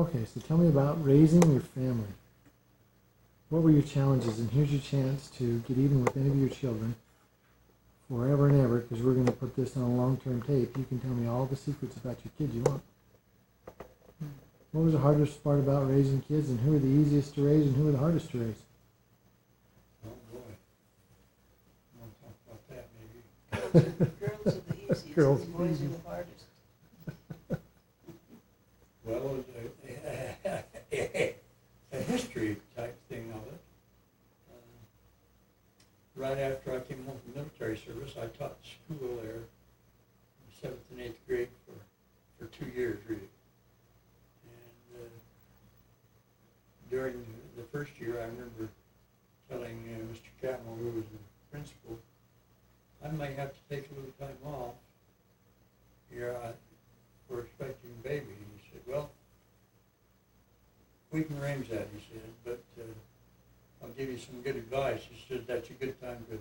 Okay, so tell me about raising your family. What were your challenges? And here's your chance to get even with any of your children forever and ever, because we're going to put this on a long-term tape. You can tell me all the secrets about your kids you want. What was the hardest part about raising kids, and who are the easiest to raise, and who are the hardest to raise? Oh boy. I want to talk about that maybe. Girls are the easiest, Girls. and boys are the hardest. Well, it's a history type thing of it. Right after I came home from military service, I taught school there, 7th and 8th grade for 2 years really. And during the first year, I remember telling Mr. Catmull, who was the principal, I may have to take a little time off. Here, we're expecting a baby. And he said, well, we can arrange that, he said, but I'll give you some good advice. He said, that's a good time to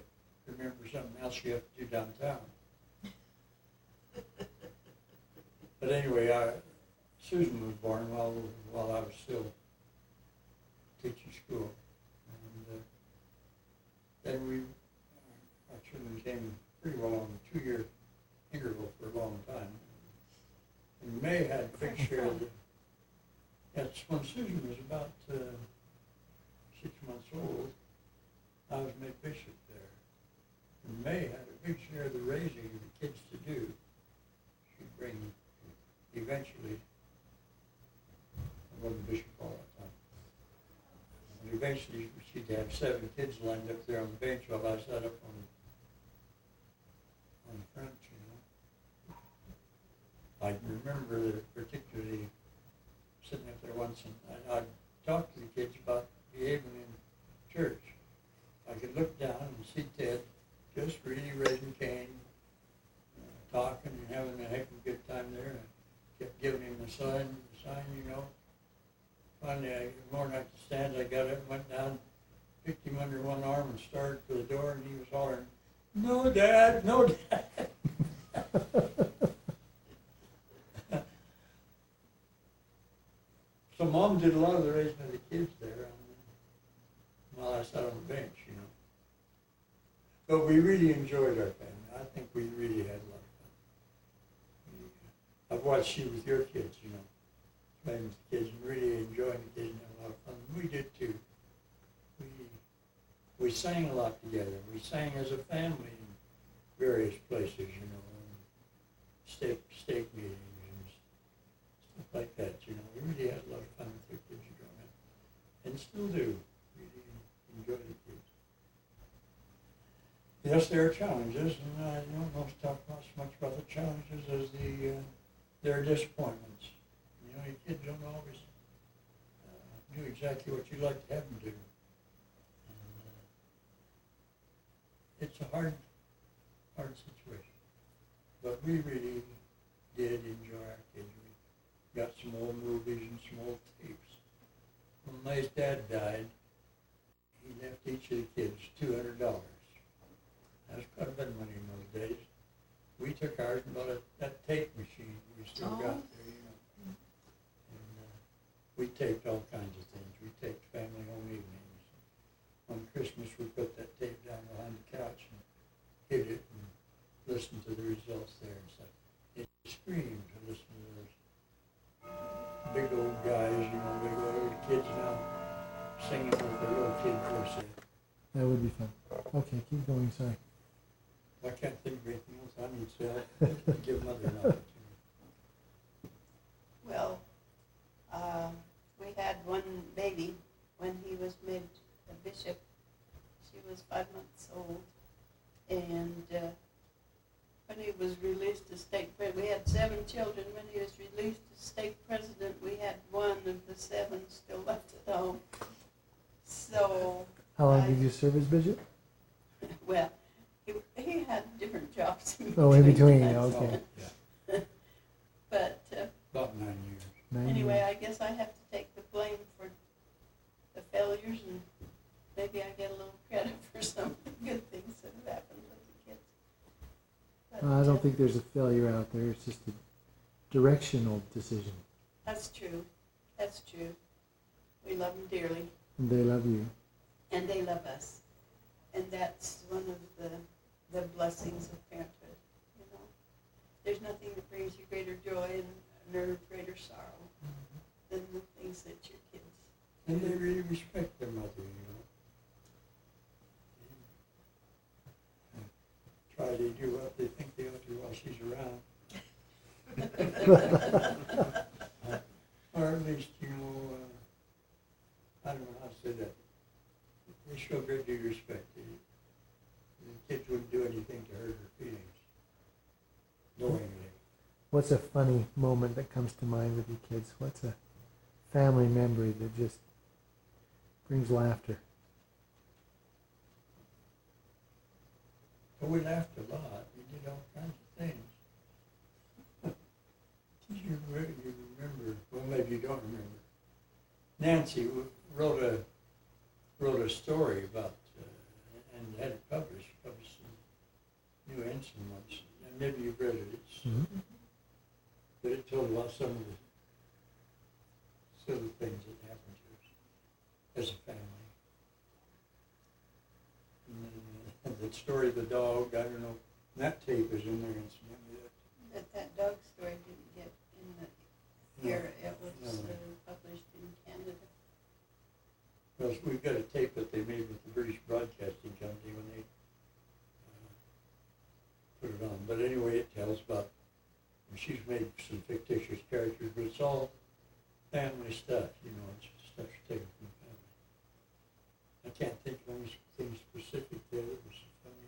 remember something else you have to do downtown. But anyway, Susan was born while I was still teaching school. And then our children came pretty well on a 2-year interval for a long time. And May had a big share of that's when Susan was about 6 months old. I was made bishop there. And May had a big share of the raising of the kids to do. She'd bring, eventually, I wasn't bishop all that time. And eventually she'd have 7 kids lined up there on the bench while I sat up on the front, you know. I remember particularly sitting up there once, and I'd talk to the kids about behaving in church. I could look down and see Ted just really raising Cain, talking and having a heck of a good time there. I kept giving him the sign, you know. Finally, one morning at the stands, I got up, went down, picked him under one arm and started for the door, and he was hollering, "No, Dad, no, Dad." So Mom did a lot of the raising of the kids there while I sat on the bench, you know. But we really enjoyed our family. I think we really had a lot of fun. I've watched you with your kids, you know, playing with the kids and really enjoying the kids and having a lot of fun. We did too. We sang a lot together. We sang as a family in various places, you know, stake meetings and stuff like that, you know. We really had a lot of fun with our kids growing up, and still do. Really enjoy the kids. Yes, there are challenges, and I don't want to talk so much about the challenges as their disappointments. You know, your kids don't always do exactly what you like to have them do. It's a hard situation. But we really did enjoy our kids. We got some old movies and some old tapes. When May's dad died, he left each of the kids $200. That was quite a bit of money in those days. We took ours and bought that tape machine we still got there, you know. And we taped all kinds of things. We taped family home evenings. On Christmas, we put that tape down behind the couch and hid it and listened to the results there and stuff. It screamed to listen to those big old guys, you know, big old kids now singing with their little kid voice. That would be fun. Okay, keep going, sorry. I can't think of anything else I need to say. I'll give Mother an opportunity. Well, we had one baby when he was made a bishop. She was 5 months old, and when he was released as stake president, we had 7 children. When he was released as stake president, we had 1 of the 7 still left at home. So How long did you serve as bishop? Well, he had different jobs. Oh, in between, that, okay. Yeah. But About 9 years. anyway, I guess I have to take the blame for the failures, and maybe I get a little credit for some of the good things that have happened with the kids. But, I don't think there's a failure out there. It's just a directional decision. That's true. That's true. We love them dearly, and they love you. and they love us. And that's one of the blessings of parenthood, you know. There's nothing that brings you greater joy and greater sorrow than the things that your kids And they really respect their mother, you know. And try to do what they think they ought to while she's around. Or at least, you know, I don't know how to say that. They show a great deal of respect. The kids wouldn't do anything to hurt her feelings, knowingly. What's a funny moment that comes to mind with your kids? What's a family memory that just brings laughter? But we laughed a lot. We did all kinds of things. You remember, well, maybe you don't remember. Nancy wrote a story about, and had it published in New Ensign once, and maybe you've read it. But it told about some of the silly things that happened to us as a family. And the story of the dog, I don't know, that tape is in there incidentally. that dog story didn't get in the here. It was published in Canada. Well, we've got a tape that they made with the British Broadcasting Company when they put it on. But anyway, it tells about, she's made some fictitious characters, but it's all family stuff, you know, it's stuff she's taken from the family. I can't think of anything specific there that was funny.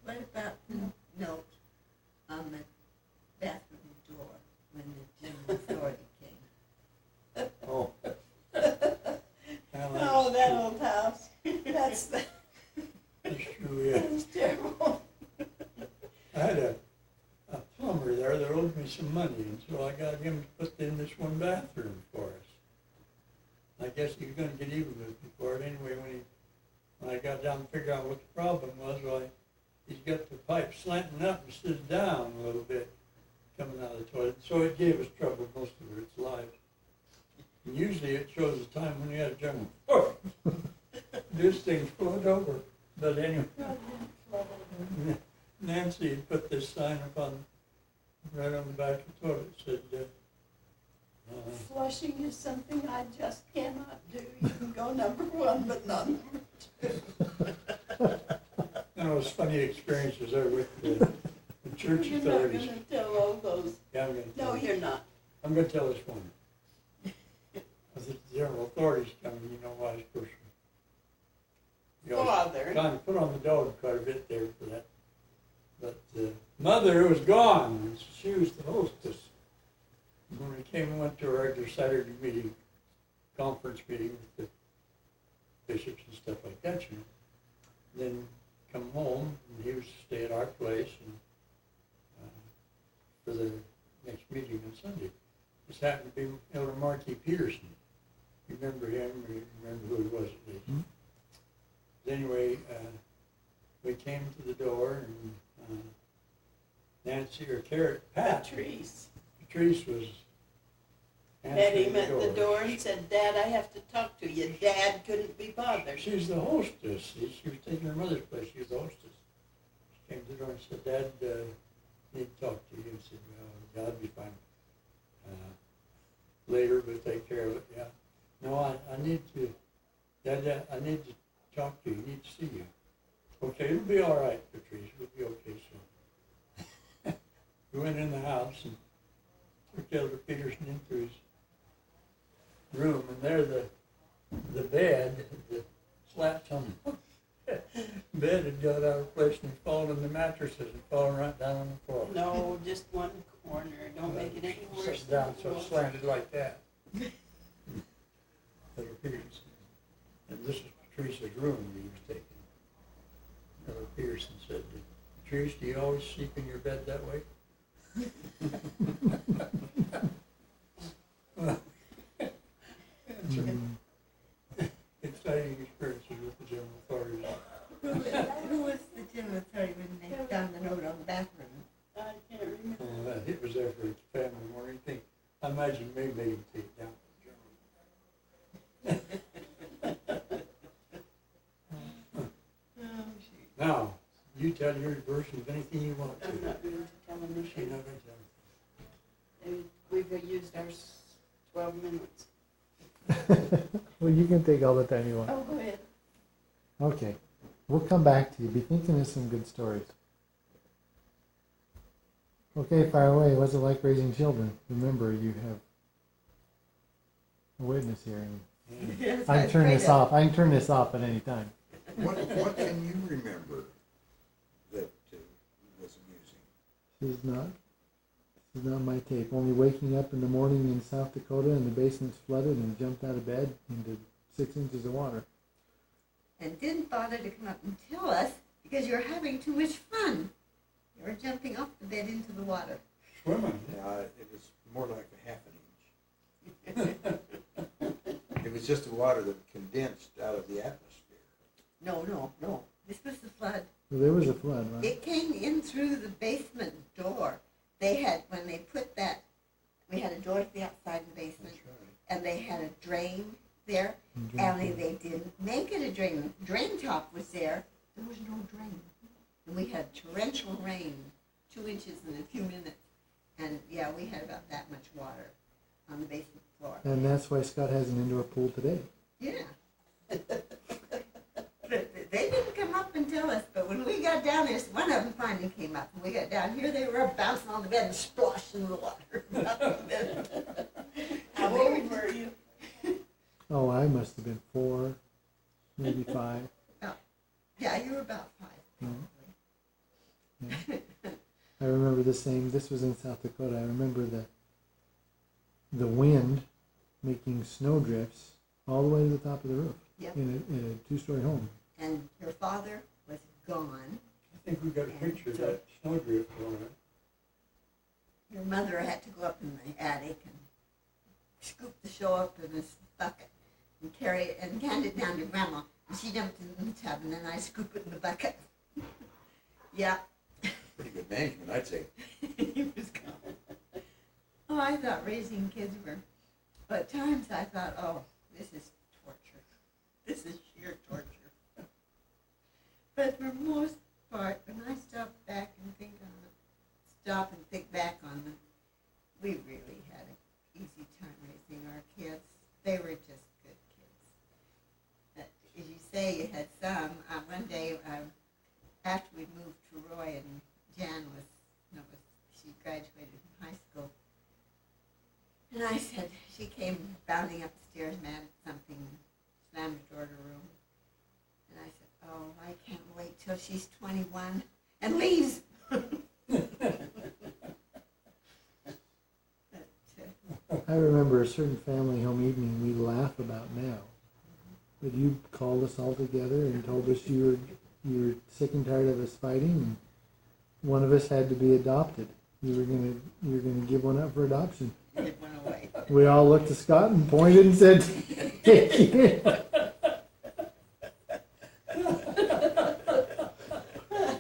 What about the note on the bathroom door when the general authority came? Oh. Oh, that old house. That's true, yeah. that's terrible. I had a plumber there that owed me some money, and so I got him to put in this one bathroom for us. I guess he was going to get even with me for it anyway. When I got down to figure out what the problem was, well, he's got the pipe slanting up instead of down a little bit coming out of the toilet. So it gave us trouble most of its life. And usually it shows the time when you had a general. Oh, this thing's flowed over. But anyway, Nancy had put this sign up on, right on the back of the toilet. It said, Flushing is something I just cannot do. You can go number one, but not number two. and it was funny experiences there with the church You're not authorities. going to tell all those. Yeah, I'm going to No, you're not. I'm going to tell this one. As the general authorities come, you know, wise person. You know, Father. trying to put on the dog quite a bit there for that. But mother was gone, and she was the hostess. And when we came and went to our regular Saturday meeting, conference meeting with the bishops and stuff like that, you know. Then come home, and he was to stay at our place and for the next meeting on Sunday. This happened to be Elder Marky Peterson. You remember him, or you remember who he was at least. Mm-hmm. Anyway, we came to the door, and Nancy or Patrice Patrice was met answering him at the door and said, Dad, I have to talk to you. Dad couldn't be bothered. She's the hostess. She was taking her mother's place. She was the hostess. She came to the door and said, Dad, need to talk to you. And said, well, God, be fine. Later, we'll take care of it. Yeah. No, I need to, Dad, I need to talk to you. I need to see you. Okay, it'll be all right, Patrice. It'll be okay soon. We went in the house and took Elder Peterson into his room, and there the bed, the slats on the bed had got out of place and fallen, and the mattresses had fallen right down on the floor. No, just one corner. Don't make it any worse. Sat down so it slanted like that. Elder Peterson. And this is Patrice's room that he was taking. Elder Peterson said, Patrice, do you always sleep in your bed that way? Well, exciting experiences with the general authorities. Who was the general authority when they found the note on the bathroom? I can't remember. It was there for his family more than anything. I imagine May made him take it down to the journal. Now, you tell your version of anything you want to. I'm not going to tell them She's anything. not going to tell me. We've used our 12 minutes. Well, you can take all the time you want. Oh, go ahead. Okay, we'll come back to you. Be thinking of some good stories. Okay, fire away. What's it like raising children? Remember, you have a witness here. And Yes, I can turn afraid this of- off. I can turn this off at any time. What can you remember that was amusing? This is not my tape. Only waking up in the morning in South Dakota and the basement's flooded and jumped out of bed into 6 inches of water. And didn't bother to come up and tell us because you were having too much fun. You were jumping off the bed into the water. Swimming. Yeah, it was more like a half an inch. It was just the water that condensed out of the atmosphere. No. This was the flood. Well, there was a flood, right? It came in through the basement door. They had, when they put that, we had a door to the outside of the basement, and they had a drain there, and they didn't make it a drain. The drain top was there. There was no drain. And we had torrential rain, 2 inches in a few minutes. And yeah, we had about that much water on the basement floor. And that's why Scott has an indoor pool today. Yeah. But they didn't come up and tell us, but when we got down there, one of them finally came up. When we got down here, they were bouncing on the bed and splashing in the water. How old were you? Oh, I must have been 4, maybe 5. Yeah, you were about 5. Yeah. I remember the same. This was in South Dakota. I remember the wind making snowdrifts all the way to the top of the roof Yep. in a 2-story home. And your father was gone. I think we got a picture of that snowdrift on it. Your mother had to go up in the attic and scoop the show up in this bucket and carry it and hand it down to Grandma. And she dumped it in the tub, and then I scoop it in the bucket. Yeah. Pretty good management, I'd say. He was gone. Oh, I thought raising kids were, but at times I thought, oh, this is torture. This is sheer torture. But for most part, when I stop back and think back on them, we really had an easy time raising our kids. They were just good kids. As you say, you had some. One day, after we moved to Roy and Jan she graduated from high school. And I said, she came bounding up the stairs mad at something, slammed the door to her room. And I said, oh, I can't wait till she's 21 and leaves. I remember a certain family home evening we laugh about now. But you called us all together and told us you were sick and tired of us fighting, and one of us had to be adopted. You were gonna give one up for adoption. It went away. We all looked at Scott and pointed and said, "Take it."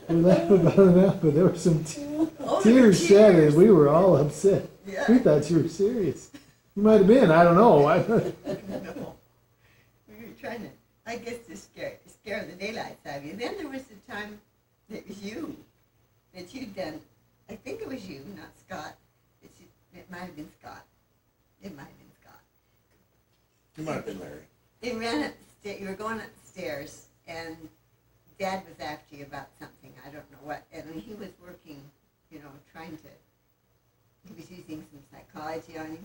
We laughed about it now, but there were some tears shed, and we were all upset. Yeah. We thought you were serious. You might have been. I don't know. No. We were trying to, I guess, to scare the daylights out of you. Then there was the time that was you, that you'd done, I think it was you, not Scott. It might have been Scott. It might have been Scott. It might have been Larry. They ran up the stairs, you were going up the stairs, and Dad was after you about something, I don't know what, and he was working, he was using some psychology on you,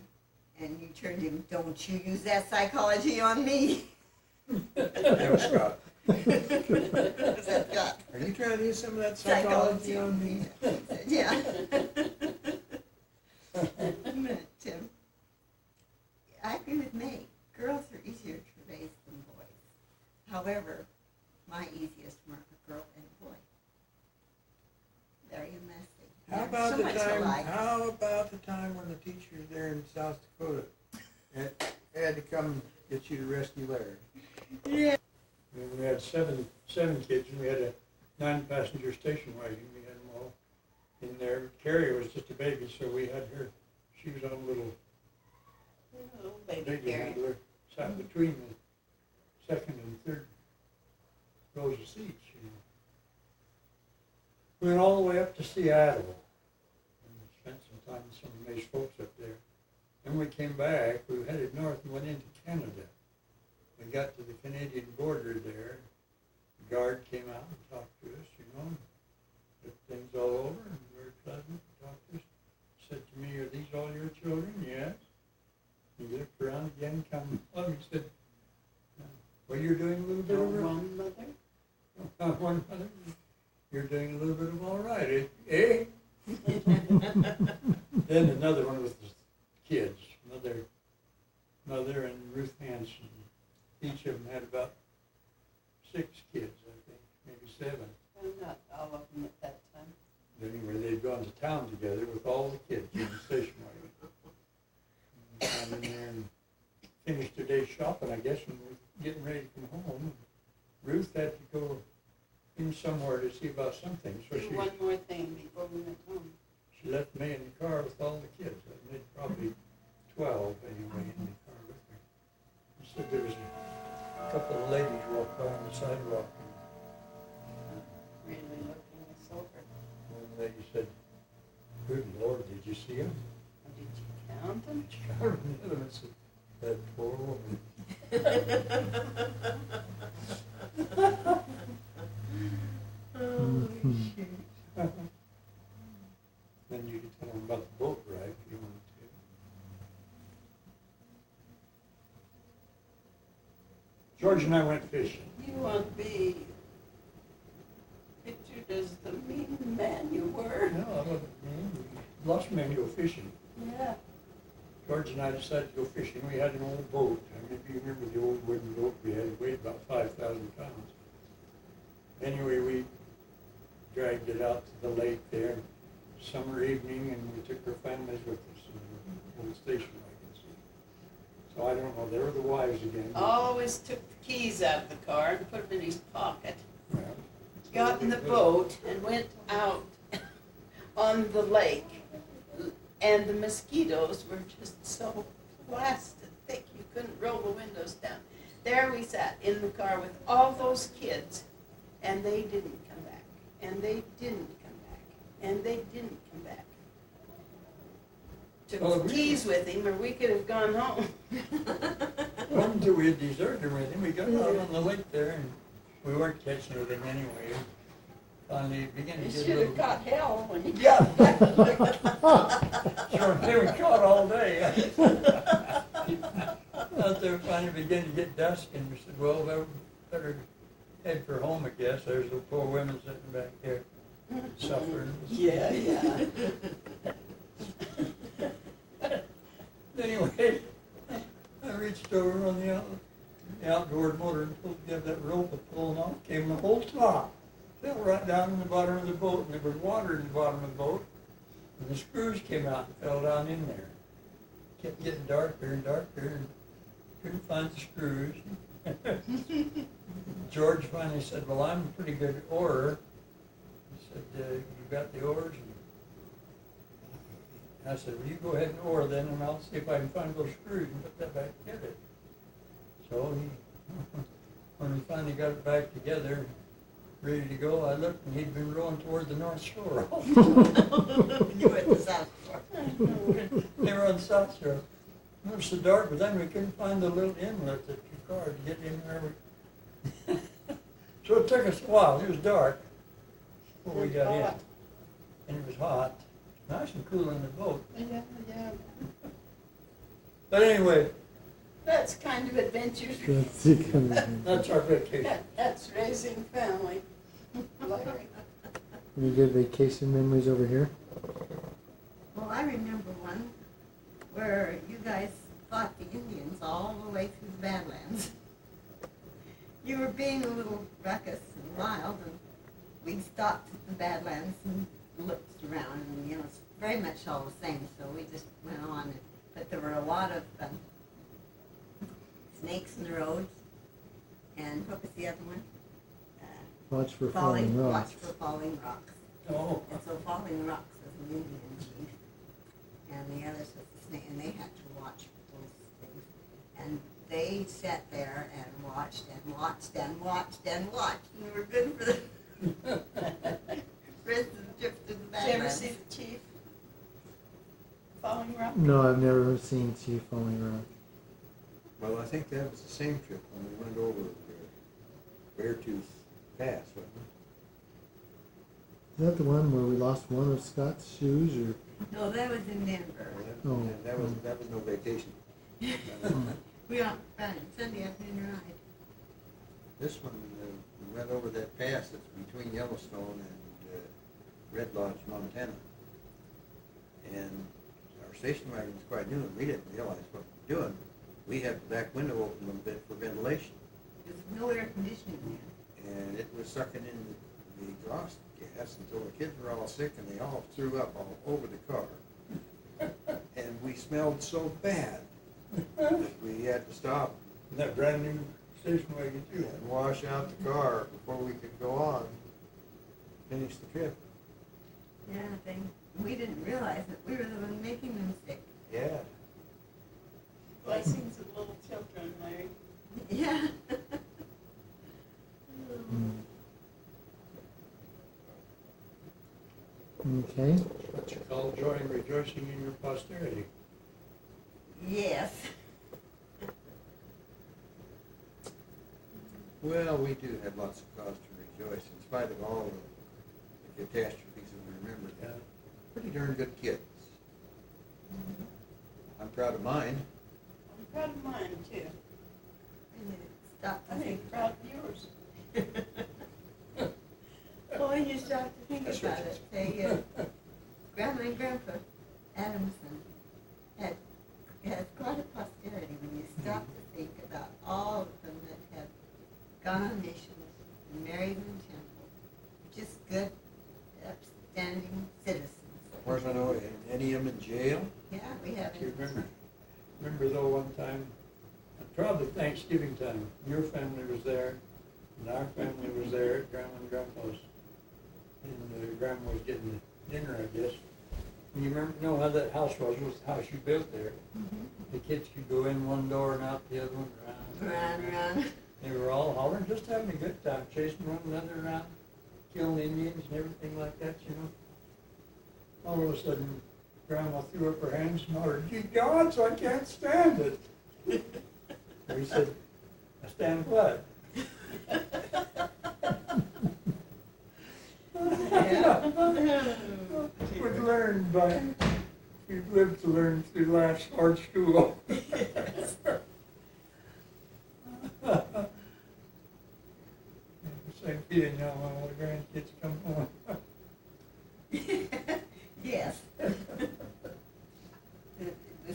and you turned him, don't you use that psychology on me. That was Scott. Was that Scott? Are you trying to use some of that psychology on me? Yeah. But, I agree with May. Girls are easier to raise than boys. However, my easiest were a girl and a boy. Very messy. How They're about so the much time? alike. How about the time when the teachers there in South Dakota had to come get you to rescue Larry? Yeah. We had seven kids, and we had a 9-passenger station wagon. We had them all in there. Carrie was just a baby, so we had her. She was on a little lady Gary. handler sat between the second and third rows of seats, you know. Went all the way up to Seattle and spent some time with some of May's folks up there. Then we came back, we headed north and went into Canada. We got to the Canadian border there. The guard came out and talked to us, you know, looked things all over and very pleasant, talked to us. Said to me, "Are these all your children?" "Yes." He looked around again, come up, he said, "Well, you're doing a little bit No of one mother? one mother. You're doing a little bit of all right, eh?" Then another one with the kids, mother and Ruth Hanson. Each of them had about 6 kids, I think, maybe 7. Well, not all of them at that time. But anyway, they'd gone to town together with all the kids in the station wagon. And down in there and finished their day shopping, I guess, and was getting ready to come home. Ruth had to go in somewhere to see about something, so Do one more thing before we went home. she left me in the car with all the kids. I made probably 12 anyway in the car with her. She said there was a couple of ladies walked by on the sidewalk, Really looking us over. and one lady said, "Good Lord, did you see them?" Did you count them? I remember it said, "That poor woman." Holy shoot. Then you could tell them about the boat ride if you wanted to. George and I went fishing. You want to be pictured as the mean man you were. No, I wasn't mean. Lost me to go fishing. Yeah. George and I decided to go fishing. We had an old boat. I mean, if you remember the old wooden boat we had, it weighed about 5,000 pounds. Anyway, we dragged it out to the lake there, summer evening, and we took our families with us in the old station wagons. So I don't know, they were the wives again. Always took the keys out of the car and put them in his pocket. Well, Got in the boat and went out on the lake. And the mosquitoes were just so blasted thick, you couldn't roll the windows down. There we sat in the car with all those kids, and they didn't come back, and they didn't come back, and they didn't come back. Oh, Took really? keys with him, or we could have gone home. Well, until we had deserted him with him, we got out on the lake there, and we weren't catching anything anyway. Finally, it began to You get a should little... have caught hell when you got back. Sure, they were caught all day. Out there, finally began to get dusk, and we said, "Well, we better head for home, I guess." There's the poor women sitting back there suffering. Yeah. Anyway, I reached over on the outboard motor and pulled together that rope and pulling off, came the whole top. Fell right down in the bottom of the boat, and there was water in the bottom of the boat, and the screws came out and fell down in there. Kept getting darker and darker, and couldn't find the screws. George finally said, "Well, I'm a pretty good oarer." He said, "You got the oars?" And I said, "Well, you go ahead and oar then, and I'll see if I can find those screws and put that back together." So when we finally got it back together, ready to go, I looked, and he'd been rowing toward the North Shore. You were at the South Shore. They were on the South Shore. It was so dark, but then we couldn't find the little inlet that you car to get in there. So it took us a while. It was dark before we got in, and it was hot. Nice and cool in the boat. Yeah. But anyway, That's kind of adventures. That's it, kind of- that's our vacation. That's raising family. Larry. Any good vacation memories over here? Well, I remember one where you guys fought the Indians all the way through the Badlands. You were being a little ruckus and wild, and we stopped at the Badlands and looked around, and you know, it's very much all the same, so we just went on. But there were a lot of snakes in the roads, and what was the other one? Watch for falling rocks. Watch for falling rocks. Oh, And so falling rocks was an Indian chief, and the others was the snake, and they had to watch for those things. they sat there and watched and watched and watched and watched, and we were good for the rest of the trip to the Did you ever Badlands. see the chief falling rock? No, I've never seen Chief Falling Rock. Well, I think that was the same trip when we went over Beartooth Pass, wasn't Is that the one where we lost one of Scott's shoes, or? No, that was in Denver. it? Oh. That was no vacation. We went on Sunday afternoon ride. This one, we went over that pass that's between Yellowstone and Red Lodge, Montana. And our station wagon was quite new, and we didn't realize what we were doing. We had the back window open a little bit for ventilation, There's no air conditioning there. and it was sucking in the exhaust gas until the kids were all sick, and they all threw up all over the car. And we smelled so bad that we had to stop And that brand new station wagon too. and wash out the car before we could go on, finish the trip. Yeah, we didn't realize that we were the one making them sick. Yeah. Blessings of little children, Larry. Yeah. Okay. What you call joy and rejoicing in your posterity. Yes. Well, we do have lots of cause to rejoice in spite of all the catastrophes that we remember. Yeah. Pretty darn good kids. I'm proud of mine. I'm proud of mine too. And it stopped I to think. think proud of yours. Boy, you start to think That's about right. it. Say, Grandma and Grandpa Adamson has quite a posterity when you stop to think about all of them that have gone on missions and married in the temple. Just good, upstanding citizens. Of course, I know any of them in jail. Yeah, we have Do you it. remember though one time, probably Thanksgiving time, your family was there, and our family was there at Grandma and Grandpa's. And Grandma was getting dinner, I guess. And you know how that house was the house you built there. Mhm. The kids could go in one door and out the other one, Run. They were all hollering, just having a good time, chasing one another around, killing Indians and everything like that, you know. All of a sudden, Grandma threw up her hands and hollered, "Ye gods, I can't stand it." We said, "I stand what?" We've learned we've lived to learn through life's hard school. Same feeling now when all the grandkids come home. Yes. The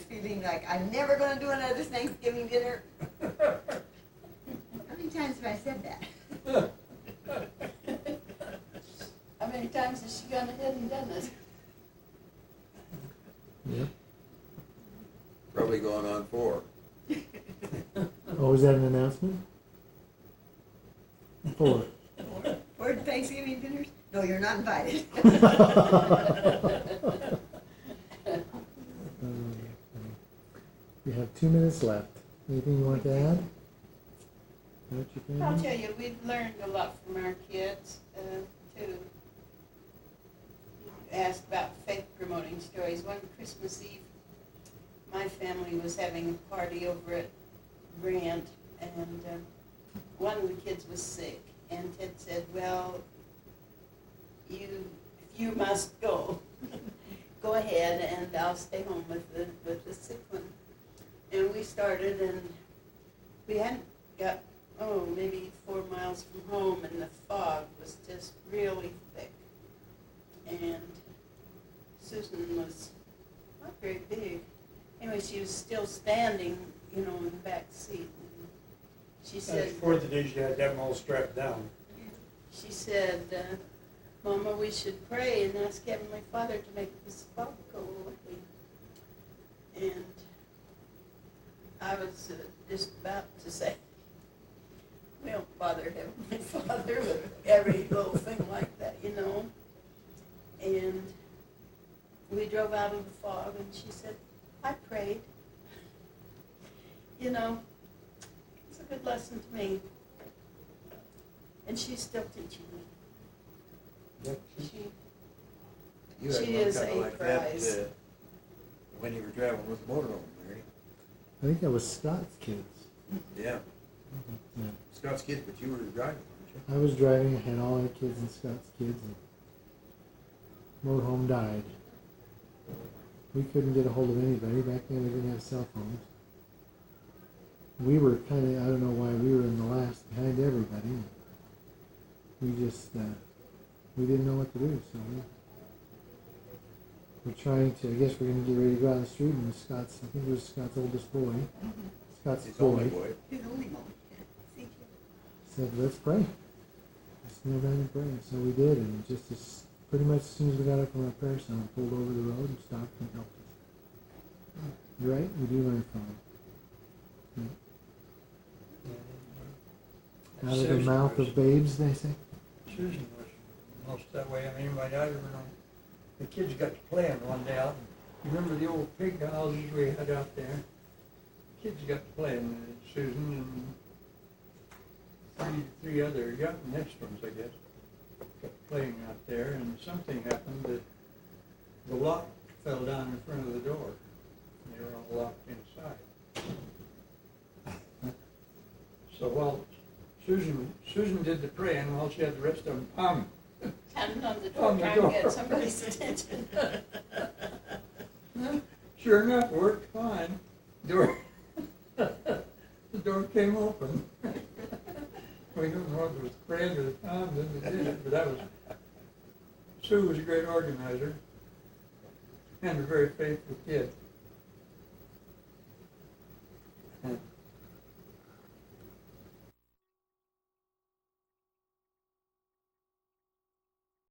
feeling like I'm never going to do another Thanksgiving dinner. How many times have I said that? How many times has she gone ahead and done it? Yep. Probably going on 4. Oh, is that an announcement? 4. For Thanksgiving dinners? No, you're not invited. We have 2 minutes left. Anything you want to add? About your I'll family? tell you, we've learned a lot from our kids, too. You asked about faith promoting stories. One Christmas Eve, my family was having a party over at Grant, and one of the kids was sick, and Ted said, "Well, if you must go, go ahead, and I'll stay home with the sick one." And we started, and we hadn't got, maybe 4 miles from home, and the fog was just really thick. And Susan was not very big. Anyway, she was still standing, in the back seat. And she said, That's before the days you had them all strapped down. she said, "Mama, we should pray and ask Heavenly Father to make this fog go away." And I was just about to say, we don't bother Heavenly Father with every little thing like that, And we drove out of the fog, and she said, "I prayed." good lesson to me. And she's still teaching me. Yep. She, You had She one is kinda a like that, prize. when you were traveling with the motorhome, Mary. I think that was Scott's kids. Yeah, Yeah. Scott's kids, but you were driving, weren't you? I was driving, I had all our kids and Scott's kids, and motorhome died. We couldn't get a hold of anybody. Back then we didn't have cell phones. We were kind of, I don't know why, we were in the last behind everybody. We just, we didn't know what to do, so we're trying to, I guess we're going to get ready to go out on the street, and Scott's, I think it was Scott's oldest boy, Scott's His boy, only boy. His only one, yeah. See, said, let's pray. Let's kneel down and pray. So we did, and just as, pretty much as soon as we got up from our prayer cell, pulled over the road and stopped and helped us. You're right, we do learn from them. Out of the Susan mouth was- of babes, they say. Susan was most that way. I mean, anybody I ever known. The kids got to playing one day out. You remember the old pig houses we had out there? Kids got to playing, Susan and three other young next ones, I guess, kept playing out there, and something happened that the lock fell down in front of the door. And they were all locked inside. So while Susan did the praying, while she had the rest of them pounding. pounding on the door, On the trying to door. get somebody's attention. Sure enough, worked fine. Door, the door came open. We don't know if it was Fred or Tom that did it, but that was, Sue was a great organizer and a very faithful kid. And